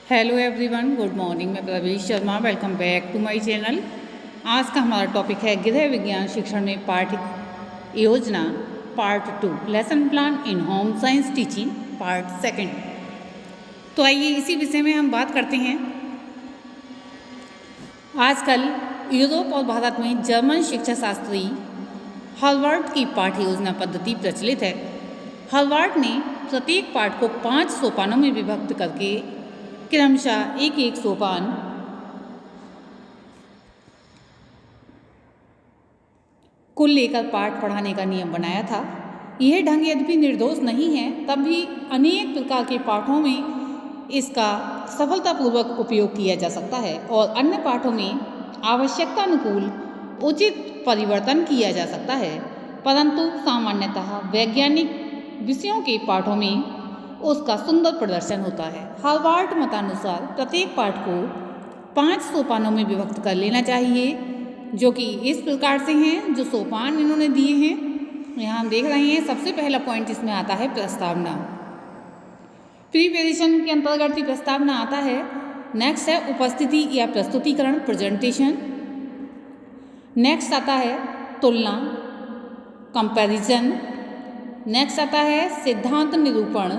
Hello everyone, good morning. मैं Pravish Sharma, welcome back to my channel. आज का हमारा टॉपिक है गृह विज्ञान शिक्षण में पाठ्य योजना part 2, lesson plan in home science teaching part 2। तो आइए इसी विषय में हम बात करते हैं। आजकल यूरोप और भारत में जर्मन शिक्षा शास्त्री हार्वर्ड की पाठ्य योजना पद्धति प्रचलित है। हार्वर्ड ने प्रत्येक पाठ को 5 सोपानों में विभक्त करके क्रमशः एक एक सोपान को लेकर पाठ पढ़ाने का नियम बनाया था। यह ढंग यद्यपि निर्दोष नहीं है, तब भी अनेक प्रकार के पाठों में इसका सफलतापूर्वक उपयोग किया जा सकता है और अन्य पाठों में आवश्यकता अनुकूल उचित परिवर्तन किया जा सकता है। परंतु सामान्यतः वैज्ञानिक विषयों के पाठों में उसका सुंदर प्रदर्शन होता है। हार्वर्ड मतानुसार प्रत्येक पाठ को 5 सोपानों में विभक्त कर लेना चाहिए, जो कि इस प्रकार से हैं। जो सोपान इन्होंने दिए हैं यहाँ हम देख रहे हैं। सबसे पहला पॉइंट इसमें आता है प्रस्तावना। प्रिपरेशन के अंतर्गत ही प्रस्तावना आता है। नेक्स्ट है उपस्थिति या प्रस्तुतिकरण, प्रेजेंटेशन। नेक्स्ट आता है तुलना, कंपैरिजन। नेक्स्ट आता है सिद्धांत निरूपण,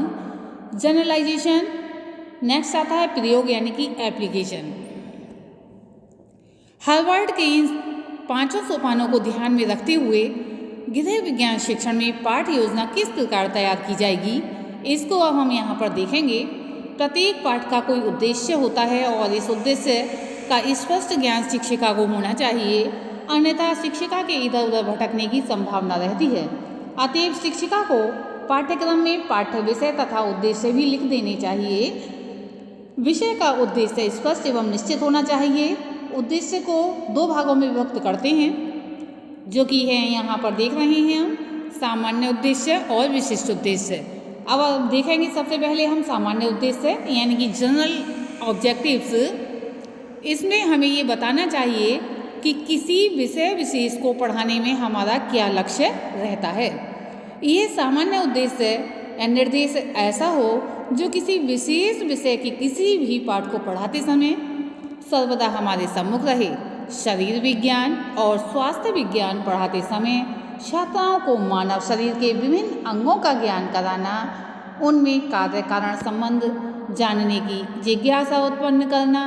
जनरलाइजेशन। नेक्स्ट आता है प्रयोग यानी कि एप्लीकेशन। हार्वर्ड के इन 5 सोपानों को ध्यान में रखते हुए गृह विज्ञान शिक्षण में पाठ्य योजना किस प्रकार तैयार की जाएगी, इसको अब हम यहाँ पर देखेंगे। प्रत्येक पाठ का कोई उद्देश्य होता है और इस उद्देश्य का स्पष्ट ज्ञान शिक्षिका को होना चाहिए, अन्यथा शिक्षिका के इधर उधर भटकने की संभावना रहती है। अतएव शिक्षिका को पाठ्यक्रम में पाठ्य विषय तथा उद्देश्य भी लिख देने चाहिए। विषय का उद्देश्य स्पष्ट एवं निश्चित होना चाहिए। उद्देश्य को 2 भागों में विभक्त करते हैं, जो कि है यहाँ पर देख रहे हैं हम, सामान्य उद्देश्य और विशिष्ट उद्देश्य। अब देखेंगे सबसे पहले हम सामान्य उद्देश्य यानी कि जनरल ऑब्जेक्टिव्स। इसमें हमें ये बताना चाहिए कि किसी विषय विशेष को पढ़ाने में हमारा क्या लक्ष्य रहता है। ये सामान्य उद्देश्य या निर्देश ऐसा हो जो किसी विशेष विषय के किसी भी पाठ को पढ़ाते समय सर्वदा हमारे सम्मुख रहे। शरीर विज्ञान और स्वास्थ्य विज्ञान पढ़ाते समय छात्राओं को मानव शरीर के विभिन्न अंगों का ज्ञान कराना, उनमें कार्य कारण संबंध जानने की जिज्ञासा उत्पन्न करना,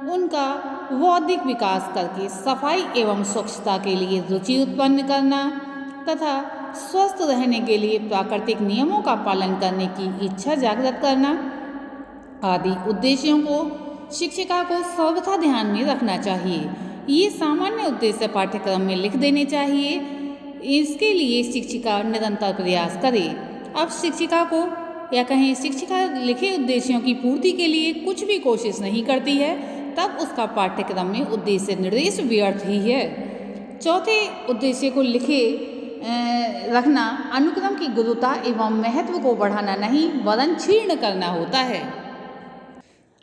उनका बौद्धिक विकास करके सफाई एवं स्वच्छता के लिए रुचि उत्पन्न करना तथा स्वस्थ रहने के लिए प्राकृतिक नियमों का पालन करने की इच्छा जागृत करना आदि उद्देश्यों को शिक्षिका को सर्वथा ध्यान में रखना चाहिए। ये सामान्य उद्देश्य पाठ्यक्रम में लिख देने चाहिए। इसके लिए शिक्षिका निरंतर प्रयास करे। अब शिक्षिका को या कहें शिक्षिका लिखे उद्देश्यों की पूर्ति के लिए कुछ भी कोशिश नहीं करती है, तब उसका पाठ्यक्रम में उद्देश्य निर्देश व्यर्थ ही है। चौथे उद्देश्य को लिखे रखना अनुक्रम की गुरुता एवं महत्व को बढ़ाना नहीं वरन क्षीण करना होता है।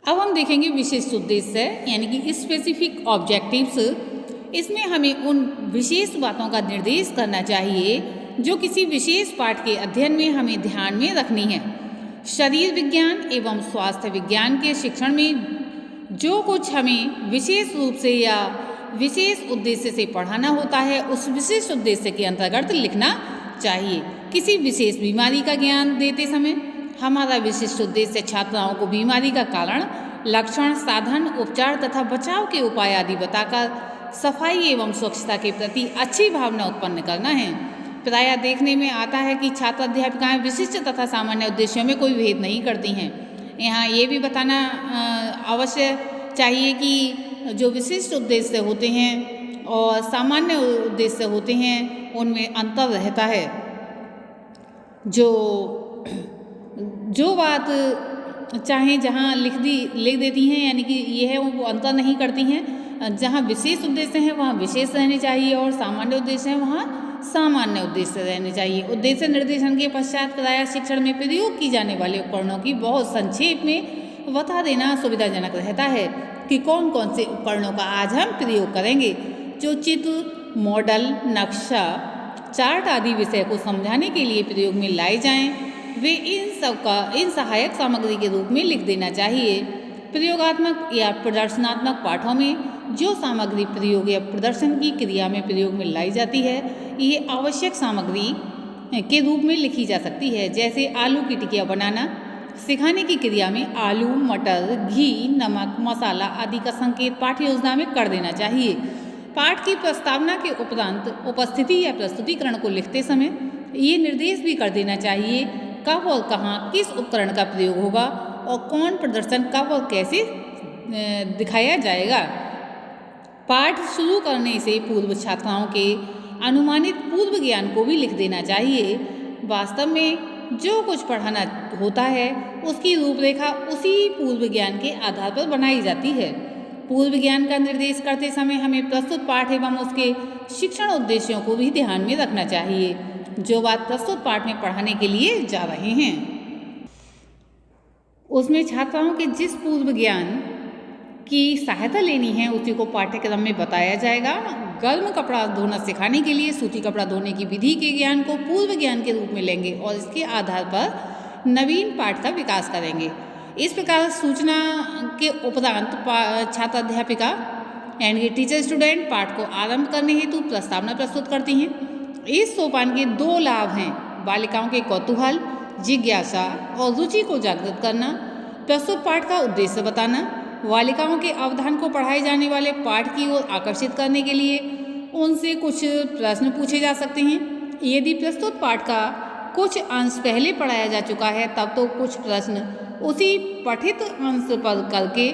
अब हम देखेंगे विशिष्ट उद्देश्य यानी कि स्पेसिफिक ऑब्जेक्टिव्स। इसमें हमें उन विशेष बातों का निर्देश करना चाहिए जो किसी विशेष पाठ के अध्ययन में हमें ध्यान में रखनी है। शरीर विज्ञान एवं स्वास्थ्य विज्ञान के शिक्षण में जो कुछ हमें विशेष रूप से या विशेष उद्देश्य से पढ़ाना होता है, उस विशेष उद्देश्य के अंतर्गत लिखना चाहिए। किसी विशेष बीमारी का ज्ञान देते समय हमारा विशिष्ट उद्देश्य छात्राओं को बीमारी का कारण, लक्षण, साधन, उपचार तथा बचाव के उपाय आदि बताकर सफाई एवं स्वच्छता के प्रति अच्छी भावना उत्पन्न करना है। प्रायः देखने में आता है कि छात्र अध्यापिकाएं विशिष्ट तथा सामान्य उद्देश्यों में कोई भेद नहीं करती हैं। यहाँ ये भी बताना अवश्य चाहिए कि जो विशिष्ट उद्देश्य होते हैं और सामान्य उद्देश्य होते हैं उनमें अंतर रहता है। जो बात चाहे जहाँ लिख देती हैं यानी कि ये है वो अंतर नहीं करती हैं। जहाँ विशेष उद्देश्य हैं वहाँ विशेष रहने चाहिए और सामान्य उद्देश्य हैं वहाँ सामान्य उद्देश्य रहने चाहिए। उद्देश्य निर्देशन के पश्चात प्रायः शिक्षण में प्रयोग की जाने वाले उपकरणों की बहुत संक्षेप में बता देना सुविधाजनक रहता है कि कौन कौन से उपकरणों का आज हम प्रयोग करेंगे। जो चित्र, मॉडल, नक्शा, चार्ट आदि विषय को समझाने के लिए प्रयोग में लाए जाएं, वे इन सहायक सामग्री के रूप में लिख देना चाहिए। प्रयोगात्मक या प्रदर्शनात्मक पाठों में जो सामग्री प्रयोग या प्रदर्शन की क्रिया में प्रयोग में लाई जाती है, ये आवश्यक सामग्री के रूप में लिखी जा सकती है। जैसे आलू की टिकिया बनाना सिखाने की क्रिया में आलू, मटर, घी, नमक, मसाला आदि का संकेत पाठ्य योजना में कर देना चाहिए। पाठ की प्रस्तावना के उपरांत उपस्थिति या प्रस्तुतिकरण को लिखते समय ये निर्देश भी कर देना चाहिए कब और कहाँ किस उपकरण का प्रयोग होगा और कौन प्रदर्शन कब और कैसे दिखाया जाएगा। पाठ शुरू करने से पूर्व छात्राओं के अनुमानित पूर्व ज्ञान को भी लिख देना चाहिए। वास्तव में जो कुछ पढ़ाना होता है उसकी रूपरेखा उसी पूर्व ज्ञान के आधार पर बनाई जाती है। पूर्व ज्ञान का निर्देश करते समय हमें प्रस्तुत पाठ एवं उसके शिक्षण उद्देश्यों को भी ध्यान में रखना चाहिए जो बात प्रस्तुत पाठ में पढ़ाने के लिए जा रहे हैं। उसमें छात्राओं के जिस पूर्व ज्ञान की सहायता लेनी है उसी को पाठ्यक्रम में बताया जाएगा। गर्म कपड़ा धोना सिखाने के लिए सूती कपड़ा धोने की विधि के ज्ञान को पूर्व ज्ञान के रूप में लेंगे और इसके आधार पर नवीन पाठ का विकास करेंगे। इस प्रकार सूचना के उपरांत छात्राध्यापिका यानी टीचर स्टूडेंट पाठ को आरंभ करने हेतु प्रस्तावना प्रस्तुत करती हैं। इस सोपान के 2 लाभ हैं: बालिकाओं के कौतूहल, जिज्ञासा और रुचि को जागृत करना, प्रस्तुत पाठ का उद्देश्य बताना, बालिकाओं के अवधान को पढ़ाए जाने वाले पाठ की ओर आकर्षित करने के लिए उनसे कुछ प्रश्न पूछे जा सकते हैं। यदि प्रस्तुत पाठ का कुछ अंश पहले पढ़ाया जा चुका है तब तो कुछ प्रश्न उसी पठित अंश पर करके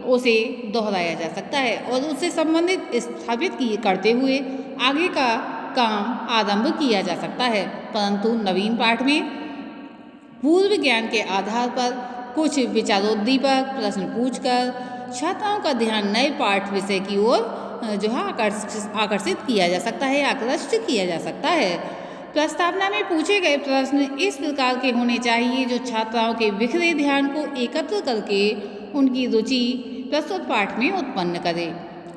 उसे दोहराया जा सकता है और उससे संबंधित स्थापित करते हुए आगे का काम आरंभ किया जा सकता है। परंतु नवीन पाठ में पूर्व ज्ञान के आधार पर कुछ विचारोद्दीपक प्रश्न पूछकर छात्राओं का ध्यान नए पाठ विषय की ओर जो है आकर्षित किया जा सकता है, आकर्षित किया जा सकता है। प्रस्तावना में पूछे गए प्रश्न इस प्रकार के होने चाहिए जो छात्राओं के बिखरे ध्यान को एकत्र करके उनकी रुचि प्रस्तुत पाठ में उत्पन्न करे।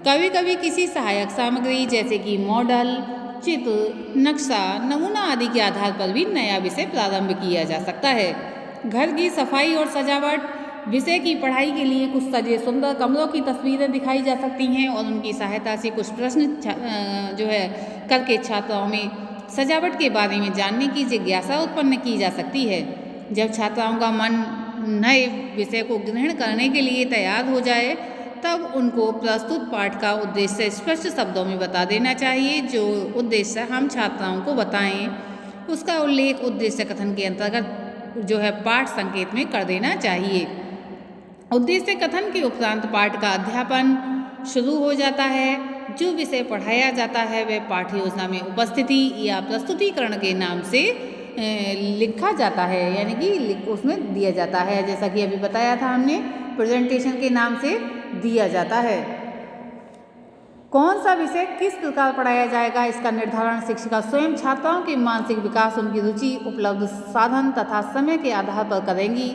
कभी कभी किसी सहायक सामग्री जैसे कि मॉडल, चित्र, नक्शा, नमूना आदि के आधार पर भी नया विषय प्रारंभ किया जा सकता है। घर की सफाई और सजावट विषय की पढ़ाई के लिए कुछ सजे सुंदर कमरों की तस्वीरें दिखाई जा सकती हैं और उनकी सहायता से कुछ प्रश्न जो है करके छात्राओं में सजावट के बारे में जानने की जिज्ञासा उत्पन्न की जा सकती है। जब छात्राओं का मन नए विषय को ग्रहण करने के लिए तैयार हो जाए तब उनको प्रस्तुत पाठ का उद्देश्य स्पष्ट शब्दों में बता देना चाहिए। जो उद्देश्य हम छात्राओं को बताएं उसका उल्लेख उद्देश्य कथन के अंतर्गत जो है पाठ संकेत में कर देना चाहिए। उद्देश्य कथन के उपरांत पाठ का अध्यापन शुरू हो जाता है। जो विषय पढ़ाया जाता है वह पाठ्य योजना में उपस्थिति या प्रस्तुतिकरण के नाम से लिखा जाता है, यानी कि उसमें दिया जाता है। जैसा कि अभी बताया था हमने, प्रेजेंटेशन के नाम से दिया जाता है। कौन सा विषय किस प्रकार पढ़ाया जाएगा इसका निर्धारण शिक्षिका स्वयं छात्राओं के मानसिक विकास, उनकी रुचि, उपलब्ध साधन तथा समय के आधार पर करेंगी।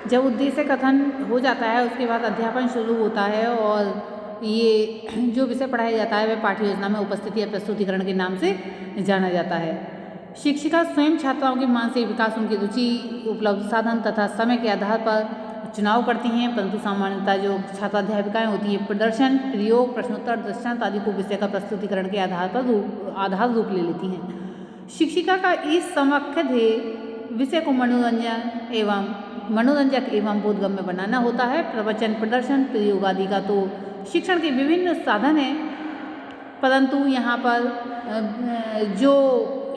जब उद्देश्य कथन हो जाता है उसके बाद अध्यापन शुरू होता है और ये जो विषय पढ़ाया जाता है वह पाठ्य योजना में उपस्थिति या प्रस्तुतिकरण के नाम से जाना जाता है। शिक्षिका स्वयं छात्राओं के मानसिक विकास, उनकी रुचि, उपलब्ध साधन तथा समय के आधार पर चुनाव करती हैं, परंतु सामान्यतः जो छात्राध्यापिकाएं होती हैं प्रदर्शन, प्रयोग, प्रश्नोत्तर, दृष्टांत आदि को विषय का प्रस्तुतिकरण के आधार रूप ले लेती हैं। शिक्षिका का इस समक्ष ध्येय विषय को मनोरंजक एवं बोधगम्य बनाना होता है। प्रवचन, प्रदर्शन, प्रयोग आदि का तो शिक्षण के विभिन्न साधन हैं, परंतु यहाँ पर जो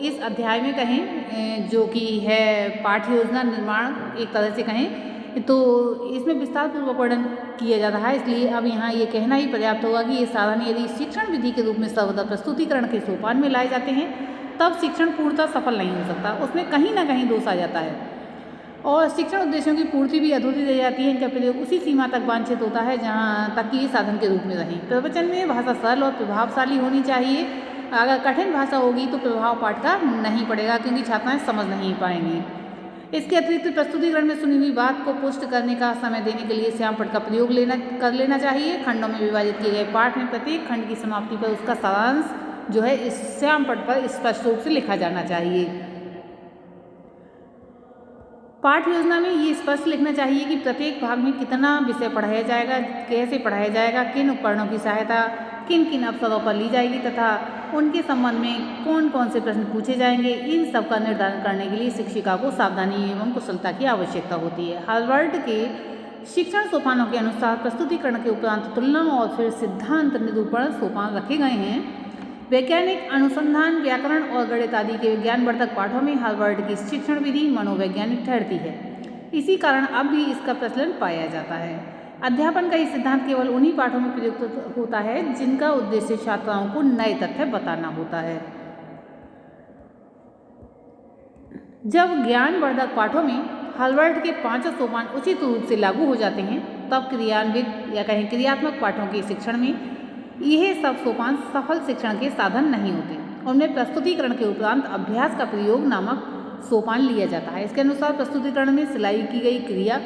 इस अध्याय में कहें जो कि है पाठ्य योजना निर्माण, एक तरह से कहें तो इसमें विस्तार पूर्वक वर्णन किया जा रहा है। इसलिए अब यहाँ ये कहना ही पर्याप्त होगा कि ये साधन यदि शिक्षण विधि के रूप में सर्वदा प्रस्तुतिकरण के सोपान में लाए जाते हैं तब शिक्षण पूर्णतः सफल नहीं हो सकता, उसमें कहीं ना कहीं दोष आ जाता है और शिक्षण उद्देश्यों की पूर्ति भी अधूरी रह जाती है जब प्रयोग उसी सीमा तक वांछित होता है जहाँ तक कि ये साधन के रूप में रहें। प्रवचन में भाषा सरल और प्रभावशाली होनी चाहिए। अगर कठिन भाषा होगी तो प्रभाव पाठ का नहीं पड़ेगा क्योंकि छात्राएं समझ नहीं पाएंगे। इसके अतिरिक्त प्रस्तुतिकरण में सुनी हुई बात को पुष्ट करने का समय देने के लिए श्यामपट का प्रयोग कर लेना चाहिए। खंडों में विभाजित किए गए पाठ में प्रत्येक खंड की समाप्ति पर उसका सारांश जो है इस श्यामपट पर स्पष्ट रूप से लिखा जाना चाहिए। पाठ योजना में ये स्पष्ट लिखना चाहिए कि प्रत्येक भाग में कितना विषय पढ़ाया जाएगा, कैसे पढ़ाया जाएगा, किन उपकरणों की सहायता किन किन अवसरों पर ली जाएगी तथा उनके संबंध में कौन कौन से प्रश्न पूछे जाएंगे। इन सब का निर्धारण करने के लिए शिक्षिका को सावधानी एवं कुशलता की आवश्यकता होती है। हार्वर्ड के शिक्षण सोपानों के अनुसार प्रस्तुतिकरण के उपरांत तुलना और फिर सिद्धांत निरूपण सोपान रखे गए हैं। वैज्ञानिक अनुसंधान, व्याकरण और गणित आदि के विज्ञानवर्धक पाठों में हार्वर्ड की शिक्षण विधि मनोवैज्ञानिक ठहरती है। इसी कारण अब भी इसका प्रचलन पाया जाता है। अध्यापन का ये सिद्धांत केवल उन्हीं पाठों में प्रयुक्त होता है जिनका उद्देश्य छात्राओं को नए तथ्य बताना होता है। जब ज्ञानवर्धक पाठों में हार्वर्ड के 5 सोपान उचित रूप से लागू हो जाते हैं, तब क्रियान्वित या कहें क्रियात्मक पाठों के शिक्षण में यह सब सोपान सफल शिक्षण के साधन नहीं होते। उनमें प्रस्तुतिकरण के उपरांत अभ्यास का प्रयोग नामक सोपान लिया जाता है। इसके अनुसार प्रस्तुतिकरण में सिलाई की गई क्रिया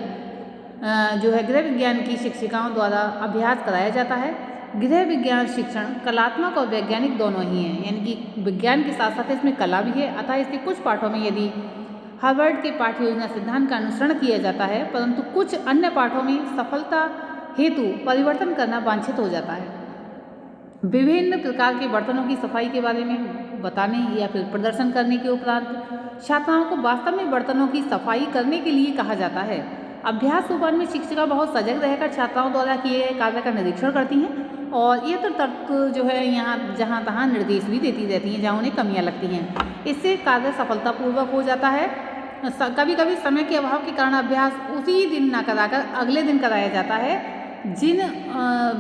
जो है गृह विज्ञान की शिक्षिकाओं द्वारा अभ्यास कराया जाता है। गृह विज्ञान शिक्षण कलात्मक और वैज्ञानिक दोनों ही हैं, यानी कि विज्ञान के साथ साथ इसमें कला भी है। अतः इसके कुछ पाठों में यदि हार्वर्ड के पाठ्य योजना सिद्धांत का अनुसरण किया जाता है, परंतु कुछ अन्य पाठों में सफलता हेतु परिवर्तन करना वांछित हो जाता है। विभिन्न प्रकार के बर्तनों की सफाई के बारे में बताने या फिर प्रदर्शन करने के उपरांत छात्राओं को वास्तव में बर्तनों की सफाई करने के लिए कहा जाता है। अभ्यास सोपान में शिक्षिका बहुत सजग रहकर छात्राओं द्वारा किए गए कार्य का निरीक्षण करती हैं और ये तो तर्क जो है यहाँ जहाँ तहाँ निर्देश भी देती रहती हैं जहाँ उन्हें कमियाँ लगती हैं। इससे कार्य सफलतापूर्वक हो जाता है। कभी कभी समय के अभाव के कारण अभ्यास उसी दिन न कराकर अगले दिन कराया जाता है, जिन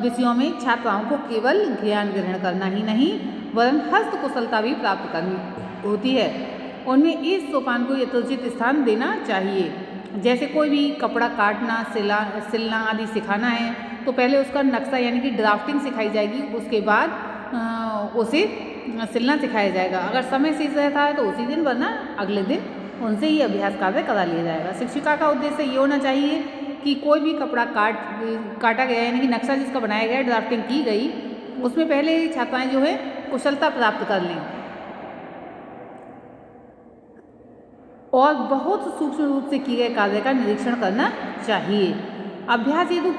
विषयों में छात्राओं को केवल ज्ञान ग्रहण करना ही नहीं वरन हस्त कुशलता भी प्राप्त करनी होती है। उनमें इस सोपान को यथोचित स्थान देना चाहिए। जैसे कोई भी कपड़ा काटना, सिलना आदि सिखाना है तो पहले उसका नक्शा यानी कि ड्राफ्टिंग सिखाई जाएगी, उसके बाद उसे सिलना सिखाया जाएगा। अगर समय शेष रहता है तो उसी दिन, वरना अगले दिन उनसे ही अभ्यास कार्य करा लिया जाएगा। शिक्षिका का उद्देश्य ये होना चाहिए कि कोई भी कपड़ा काटा गया यानी कि नक्शा जिसका बनाया गया, ड्राफ्टिंग की गई, उसमें पहले छात्राएं जो है कुशलता प्राप्त कर लें और बहुत सूक्ष्म रूप से किए गए कार्य का निरीक्षण करना चाहिए। अभ्यास हेतु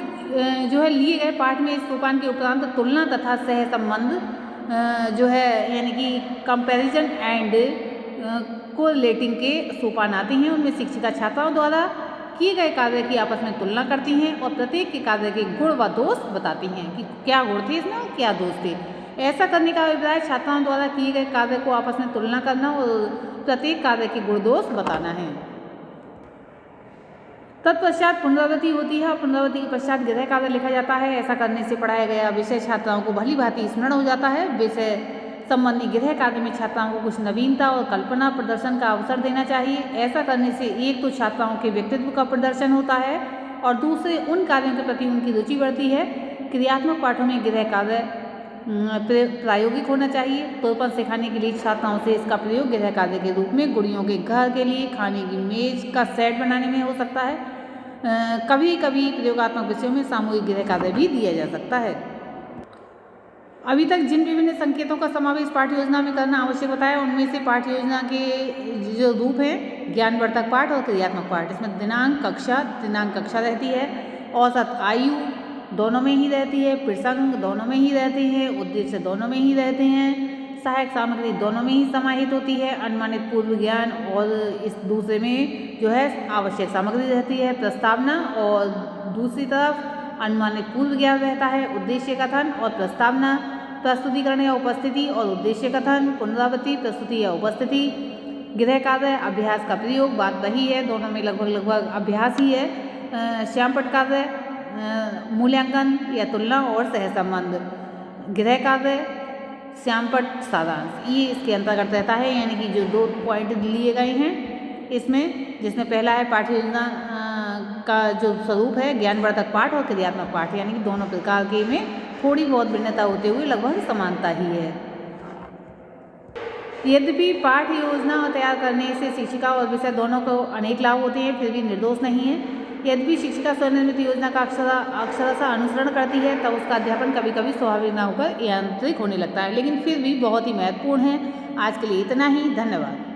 जो है लिए गए पाठ में इस सोपान के उपरांत तुलना तथा सह संबंध जो है यानी कि कंपैरिजन एंड कोरिलेटिंग के सोपान आते हैं। उनमें शिक्षिका छात्राओं द्वारा किए गए कार्य की आपस में तुलना करती हैं और प्रत्येक के कार्य के गुण व दोष बताती हैं कि क्या गुण थे इसमें और क्या दोष थे। ऐसा करने का अभिप्राय छात्राओं द्वारा किए गए कार्य को आपस में तुलना करना और प्रत्येक कार्य के गुण दोष बताना है। तत्पश्चात पुनरावृत्ति होती है और पुनरावृत्ति के पश्चात गृह कार्य लिखा जाता है। ऐसा करने से पढ़ाया गया विषय छात्राओं को भली भांति स्मरण हो जाता है। विषय संबंधी गृह कार्य में छात्राओं को कुछ नवीनता और कल्पना प्रदर्शन का अवसर देना चाहिए। ऐसा करने से एक तो छात्राओं के व्यक्तित्व का प्रदर्शन होता है और दूसरे उन कार्यों के प्रति उनकी रुचि बढ़ती है। क्रियात्मक पाठों में गृह कार्य प्रायोगिक होना चाहिए। तोड़पन सिखाने के लिए छात्राओं से इसका प्रयोग गृह कार्य के रूप में गुड़ियों के घर के लिए खाने की मेज का सेट बनाने में हो सकता है। कभी कभी प्रयोगात्मक विषयों में सामूहिक गृह कार्य भी दिया जा सकता है। अभी तक जिन विभिन्न संकेतों का समावेश पाठ्य योजना में करना आवश्यक बताया, उनमें से पाठ्य योजना के जो रूप हैं ज्ञानवर्धक पाठ और क्रियात्मक पाठ, इसमें दिनांक कक्षा रहती है, औसत आयु दोनों में ही रहती है, प्रसंग दोनों में ही रहते हैं, उद्देश्य दोनों में ही रहते हैं, सहायक सामग्री दोनों में ही समाहित होती है। अनुमानित पूर्व ज्ञान और इस दूसरे में जो है आवश्यक सामग्री रहती है प्रस्तावना, और दूसरी तरफ अनुमानित पूर्व ज्ञान रहता है उद्देश्य कथन और प्रस्तावना, प्रस्तुतिकरण या उपस्थिति और उद्देश्य कथन, पुनरावृत्ति, प्रस्तुति या उपस्थिति, गृह कार्य, अभ्यास का प्रयोग, बात वही है, दोनों में लगभग अभ्यास ही है। श्यामपट्ट कार्य, मूल्यांकन या तुलना और सहसंबंध, गृह कार्य, श्यामपट्ट सारांश, ये इसके अंतर्गत रहता है। यानी कि जो 2 पॉइंट लिए गए हैं इसमें, जिसमें पहला है पाठ्य योजना का जो स्वरूप है ज्ञानवर्धक पाठ और क्रियात्मक पाठ, यानी कि दोनों प्रकार के में थोड़ी बहुत भिन्नता होते हुए लगभग समानता ही है। यद्यपि पाठ्य योजना तैयार करने से शिक्षिका और विषय दोनों को अनेक लाभ होते हैं, फिर भी निर्दोष नहीं है। यद्यपि शिक्षिका स्वनिर्मित योजना का अक्षरशः अनुसरण करती है, तब उसका अध्यापन कभी कभी स्वाभाविक न होकर यांत्रिक होने लगता है, लेकिन फिर भी बहुत ही महत्वपूर्ण है। आज के लिए इतना ही, धन्यवाद।